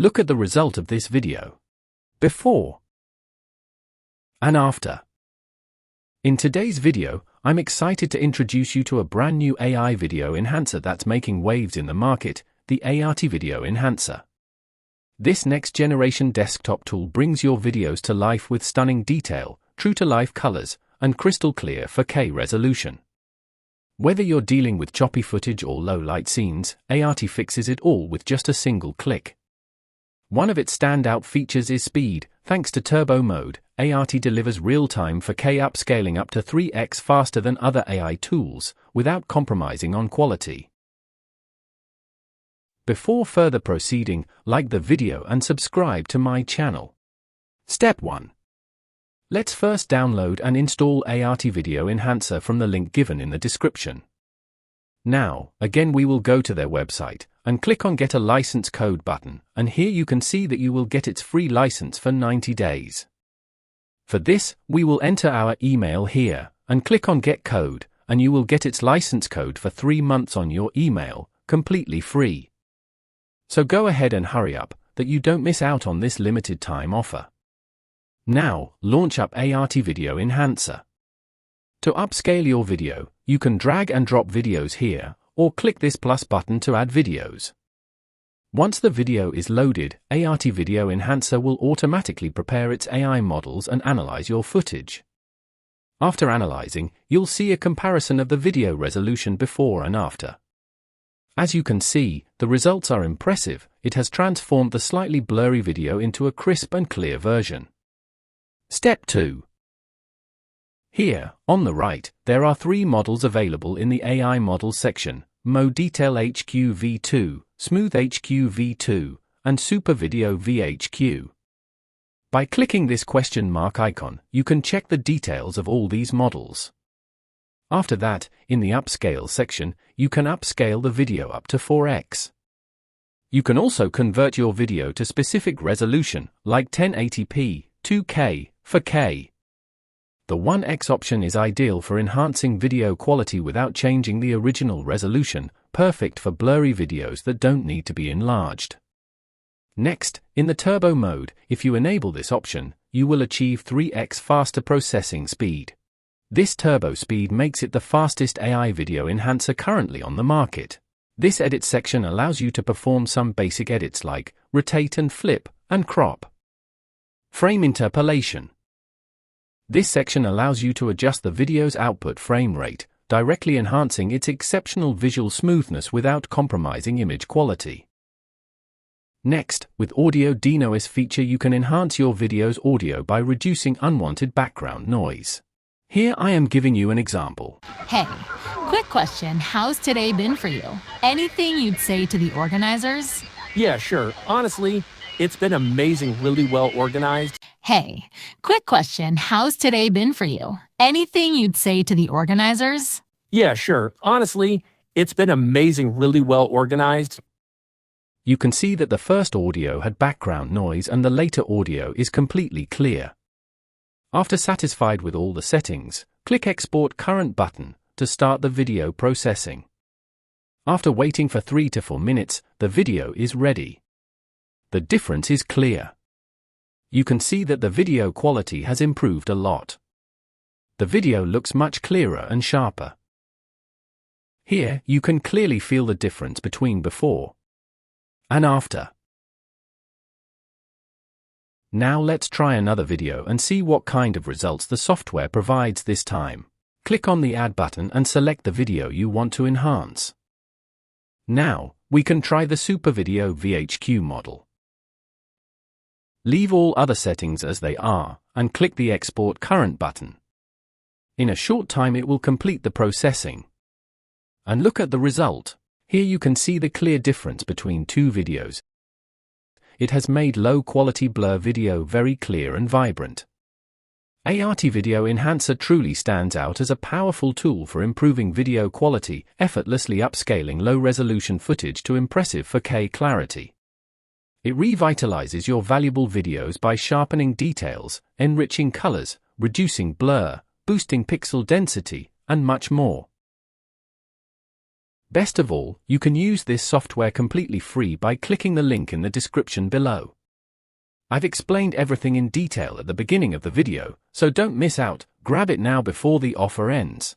Look at the result of this video. Before and after. In today's video, I'm excited to introduce you to a brand new AI video enhancer that's making waves in the market, the Aiarty Video Enhancer. This next-generation desktop tool brings your videos to life with stunning detail, true-to-life colors, and crystal-clear 4K resolution. Whether you're dealing with choppy footage or low-light scenes, Aiarty fixes it all with just a single click. One of its standout features is speed. Thanks to turbo mode, Aiarty delivers real-time 4K upscaling up to 3x faster than other AI tools, without compromising on quality. Before further proceeding, like the video and subscribe to my channel. Step 1. Let's first download and install Aiarty Video Enhancer from the link given in the description. Now, again we will go to their website, and click on Get a License Code button, and here you can see that you will get its free license for 90 days. For this, we will enter our email here, and click on Get Code, and you will get its license code for 3 months on your email, completely free. So go ahead and hurry up, that you don't miss out on this limited time offer. Now, launch up Aiarty Video Enhancer. To upscale your video, you can drag and drop videos here, or click this plus button to add videos. Once the video is loaded, Aiarty Video Enhancer will automatically prepare its AI models and analyze your footage. After analyzing, you'll see a comparison of the video resolution before and after. As you can see, the results are impressive. It has transformed the slightly blurry video into a crisp and clear version. Step 2. Here, on the right, there are 3 models available in the AI Model section: Mode Detail HQ V2, Smooth HQ V2, and Super Video VHQ. By clicking this question mark icon, you can check the details of all these models. After that, in the Upscale section, you can upscale the video up to 4x. You can also convert your video to specific resolution, like 1080p, 2K, 4K. The 1x option is ideal for enhancing video quality without changing the original resolution, perfect for blurry videos that don't need to be enlarged. Next, in the turbo mode, if you enable this option, you will achieve 3x faster processing speed. This turbo speed makes it the fastest AI video enhancer currently on the market. This edit section allows you to perform some basic edits like rotate and flip, and crop. Frame interpolation. This section allows you to adjust the video's output frame rate, directly enhancing its exceptional visual smoothness without compromising image quality. Next, with Audio Denoise feature, you can enhance your video's audio by reducing unwanted background noise. Here I am giving you an example. Hey, quick question, how's today been for you? Anything you'd say to the organizers? Yeah, sure. Honestly, it's been amazing, really well organized. Hey, quick question, how's today been for you? Anything you'd say to the organizers? Yeah, sure. Honestly, it's been amazing, really well organized. You can see that the first audio had background noise and the later audio is completely clear. After satisfied with all the settings, click Export Current button to start the video processing. After waiting for 3 to 4 minutes, the video is ready. The difference is clear. You can see that the video quality has improved a lot. The video looks much clearer and sharper. Here, you can clearly feel the difference between before and after. Now let's try another video and see what kind of results the software provides this time. Click on the Add button and select the video you want to enhance. Now, we can try the Super Video VHQ model. Leave all other settings as they are, and click the Export Current button. In a short time it will complete the processing. And look at the result. Here you can see the clear difference between 2 videos. It has made low-quality blur video very clear and vibrant. Aiarty Video Enhancer truly stands out as a powerful tool for improving video quality, effortlessly upscaling low-resolution footage to impressive 4K clarity. It revitalizes your valuable videos by sharpening details, enriching colors, reducing blur, boosting pixel density, and much more. Best of all, you can use this software completely free by clicking the link in the description below. I've explained everything in detail at the beginning of the video, so don't miss out. Grab it now before the offer ends.